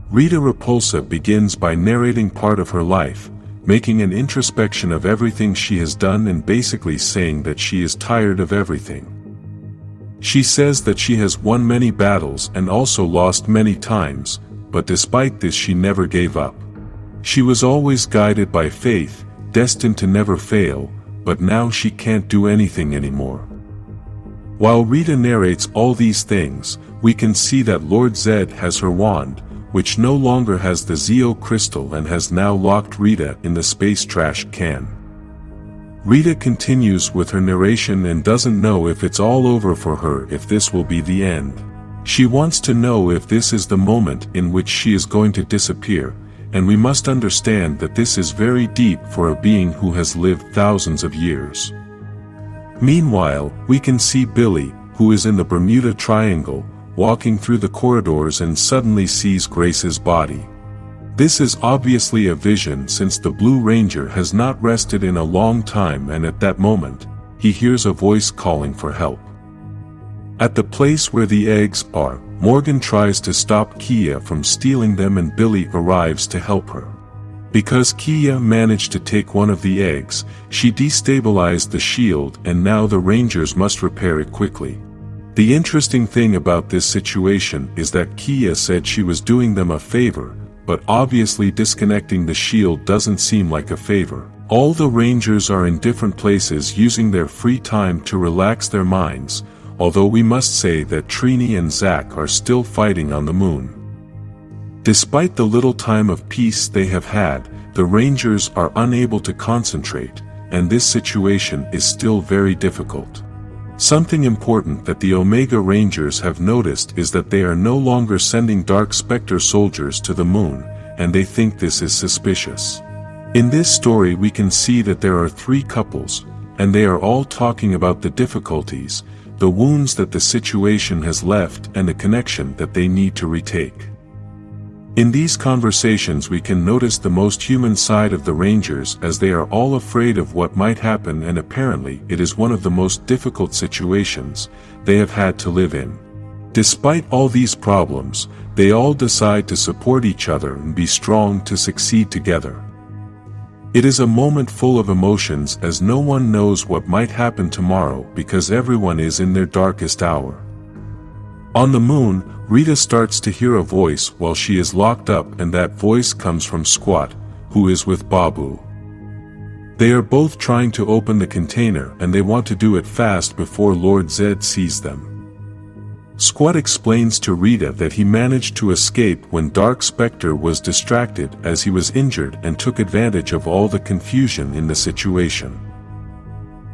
Rita Repulsa begins by narrating part of her life, making an introspection of everything she has done and basically saying that she is tired of everything. She says that she has won many battles and also lost many times, but despite this she never gave up. She was always guided by faith, destined to never fail, but now she can't do anything anymore. While Rita narrates all these things, we can see that Lord Zed has her wand, which no longer has the Zeo crystal and has now locked Rita in the space trash can. Rita continues with her narration and doesn't know if it's all over for her, if this will be the end. She wants to know if this is the moment in which she is going to disappear, and we must understand that this is very deep for a being who has lived thousands of years. Meanwhile, we can see Billy, who is in the Bermuda Triangle, walking through the corridors and suddenly sees Grace's body. This is obviously a vision since the Blue Ranger has not rested in a long time, and at that moment, he hears a voice calling for help. At the place where the eggs are, Morgan tries to stop Kia from stealing them and Billy arrives to help her. Because Kia managed to take one of the eggs, she destabilized the shield and now the Rangers must repair it quickly. The interesting thing about this situation is that Kia said she was doing them a favor, but obviously disconnecting the shield doesn't seem like a favor. All the Rangers are in different places using their free time to relax their minds, although we must say that Trini and Zack are still fighting on the moon. Despite the little time of peace they have had, the Rangers are unable to concentrate, and this situation is still very difficult. Something important that the Omega Rangers have noticed is that they are no longer sending Dark Specter soldiers to the moon, and they think this is suspicious. In this story we can see that there are 3 couples, and they are all talking about the difficulties, the wounds that the situation has left and the connection that they need to retake. In these conversations we can notice the most human side of the Rangers as they are all afraid of what might happen, and apparently it is one of the most difficult situations they have had to live in. Despite all these problems, they all decide to support each other and be strong to succeed together. It is a moment full of emotions as no one knows what might happen tomorrow because everyone is in their darkest hour. On the moon, Rita starts to hear a voice while she is locked up, and that voice comes from Squat, who is with Babu. They are both trying to open the container and they want to do it fast before Lord Zed sees them. Squat explains to Rita that he managed to escape when Dark Specter was distracted as he was injured and took advantage of all the confusion in the situation.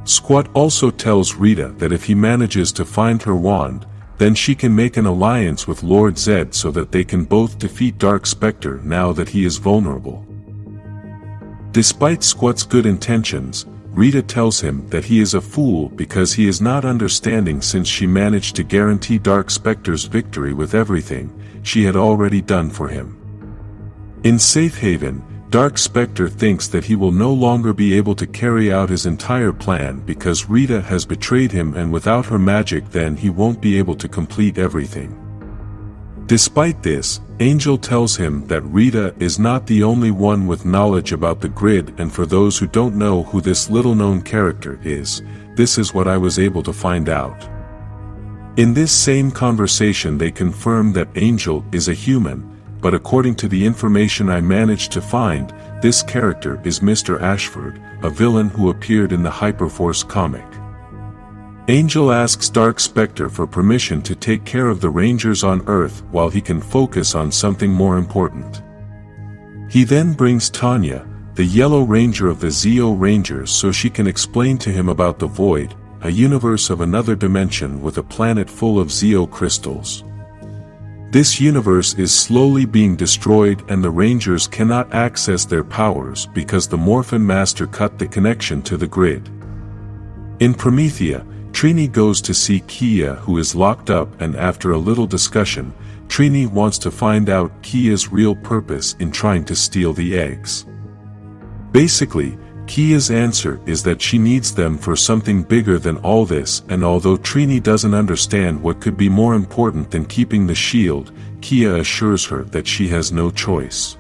Squat also tells Rita that if he manages to find her wand, then she can make an alliance with Lord Zed so that they can both defeat Dark Specter now that he is vulnerable. Despite Squat's good intentions, Rita tells him that he is a fool because he is not understanding since she managed to guarantee Dark Specter's victory with everything she had already done for him. In Safe Haven, Dark Specter thinks that he will no longer be able to carry out his entire plan because Rita has betrayed him, and without her magic then he won't be able to complete everything. Despite this, Angel tells him that Rita is not the only one with knowledge about the grid, and for those who don't know who this little-known character is, this is what I was able to find out. In this same conversation they confirm that Angel is a human, but according to the information I managed to find, this character is Mr. Ashford, a villain who appeared in the Hyperforce comic. Angel asks Dark Specter for permission to take care of the Rangers on Earth while he can focus on something more important. He then brings Tanya, the Yellow Ranger of the Zeo Rangers, so she can explain to him about the Void, a universe of another dimension with a planet full of Zeo crystals. This universe is slowly being destroyed and the Rangers cannot access their powers because the Morphin Master cut the connection to the grid. In Promethea, Trini goes to see Kia, who is locked up, and after a little discussion, Trini wants to find out Kia's real purpose in trying to steal the eggs. Basically, Kia's answer is that she needs them for something bigger than all this, and although Trini doesn't understand what could be more important than keeping the shield, Kia assures her that she has no choice.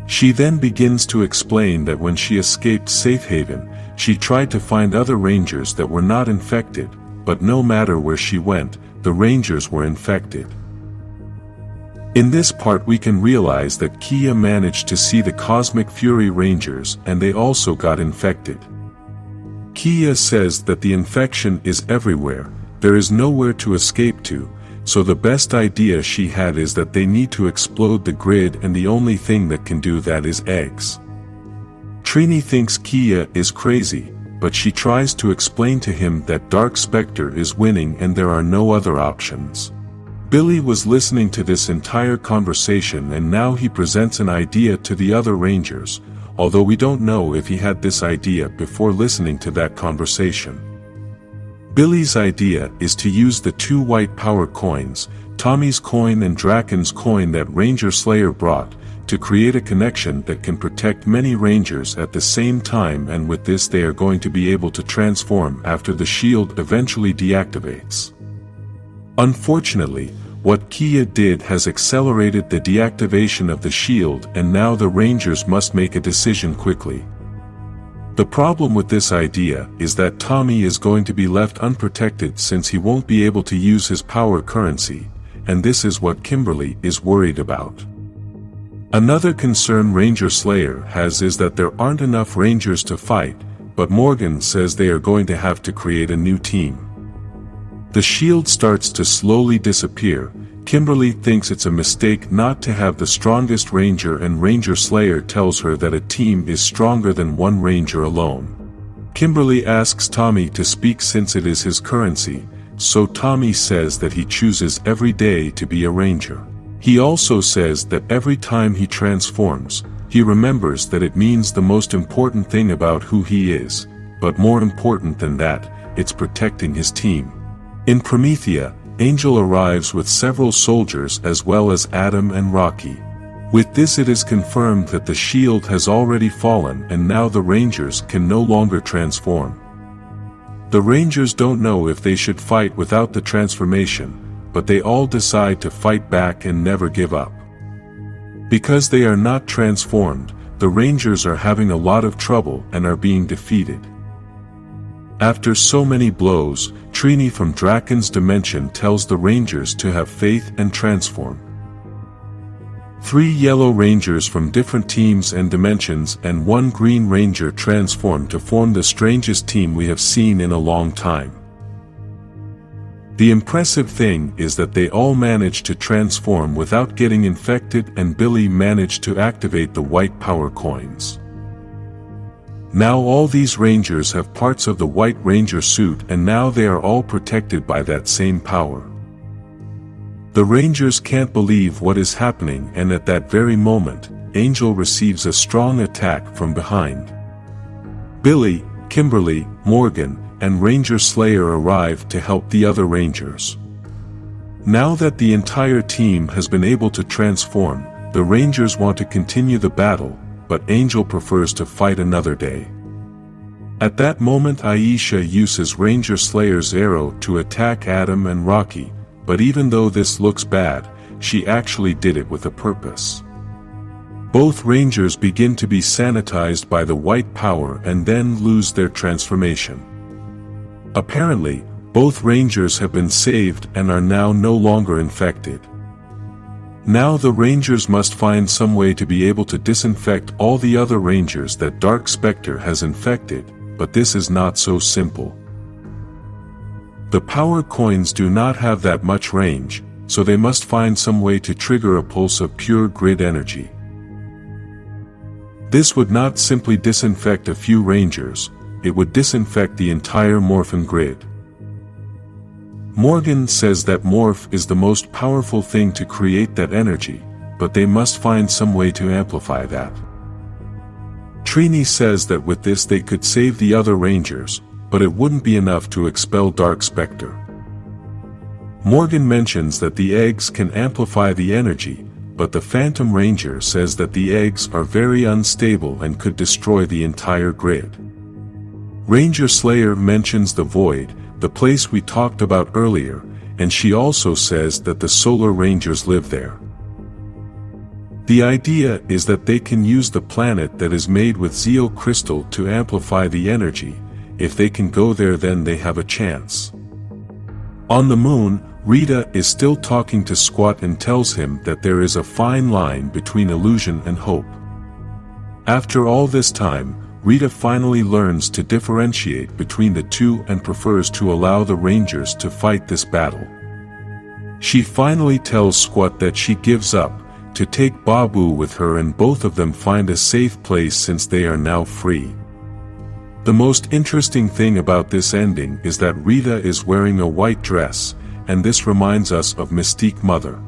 She then begins to explain that when she escaped Safe Haven, she tried to find other Rangers that were not infected, but no matter where she went, the Rangers were infected. In this part we can realize that Kia managed to see the Cosmic Fury Rangers and they also got infected. Kia says that the infection is everywhere, there is nowhere to escape to, so the best idea she had is that they need to explode the grid and the only thing that can do that is eggs. Trini thinks Kia is crazy, but she tries to explain to him that Dark Specter is winning and there are no other options. Billy was listening to this entire conversation and now he presents an idea to the other Rangers, although we don't know if he had this idea before listening to that conversation. Billy's idea is to use the 2 white power coins, Tommy's coin and Draken's coin that Ranger Slayer brought, to create a connection that can protect many Rangers at the same time, and with this they are going to be able to transform after the shield eventually deactivates. Unfortunately, what Kia did has accelerated the deactivation of the shield and now the Rangers must make a decision quickly. The problem with this idea is that Tommy is going to be left unprotected since he won't be able to use his power currency, and this is what Kimberly is worried about. Another concern Ranger Slayer has is that there aren't enough Rangers to fight, but Morgan says they are going to have to create a new team. The shield starts to slowly disappear. Kimberly thinks it's a mistake not to have the strongest Ranger, and Ranger Slayer tells her that a team is stronger than one Ranger alone. Kimberly asks Tommy to speak since it is his currency, so Tommy says that he chooses every day to be a Ranger. He also says that every time he transforms, he remembers that it means the most important thing about who he is, but more important than that, it's protecting his team. In Promethea, Angel arrives with several soldiers as well as Adam and Rocky. With this it is confirmed that the shield has already fallen and now the Rangers can no longer transform. The Rangers don't know if they should fight without the transformation, but they all decide to fight back and never give up. Because they are not transformed, the Rangers are having a lot of trouble and are being defeated. After so many blows, Trini from Draken's dimension tells the Rangers to have faith and transform. 3 yellow Rangers from different teams and dimensions and 1 green Ranger transform to form the strangest team we have seen in a long time. The impressive thing is that they all managed to transform without getting infected, and Billy managed to activate the white power coins. Now all these Rangers have parts of the White Ranger suit and now they are all protected by that same power. The Rangers can't believe what is happening, and at that very moment, Angel receives a strong attack from behind. Billy, Kimberly, Morgan, and Ranger Slayer arrive to help the other Rangers. Now that the entire team has been able to transform, the Rangers want to continue the battle, but Angel prefers to fight another day. At that moment Aisha uses Ranger Slayer's arrow to attack Adam and Rocky, but even though this looks bad, she actually did it with a purpose. Both Rangers begin to be sanitized by the white power and then lose their transformation. Apparently, both Rangers have been saved and are now no longer infected. Now the Rangers must find some way to be able to disinfect all the other Rangers that Dark Specter has infected, but this is not so simple. The power coins do not have that much range, so they must find some way to trigger a pulse of pure grid energy. This would not simply disinfect a few Rangers, it would disinfect the entire Morphin grid. Morgan says that Morph is the most powerful thing to create that energy, but they must find some way to amplify that. Trini says that with this they could save the other Rangers, but it wouldn't be enough to expel Dark Specter. Morgan mentions that the eggs can amplify the energy, but the Phantom Ranger says that the eggs are very unstable and could destroy the entire grid. Ranger Slayer mentions the Void, the place we talked about earlier, and she also says that the Solar Rangers live there. The idea is that they can use the planet that is made with Zeo crystal to amplify the energy. If they can go there, then they have a chance. On the moon, Rita is still talking to Squat and tells him that there is a fine line between illusion and hope. After all this time, Rita finally learns to differentiate between the two and prefers to allow the Rangers to fight this battle. She finally tells Squat that she gives up, to take Babu with her, and both of them find a safe place since they are now free. The most interesting thing about this ending is that Rita is wearing a white dress, and this reminds us of Mystique Mother.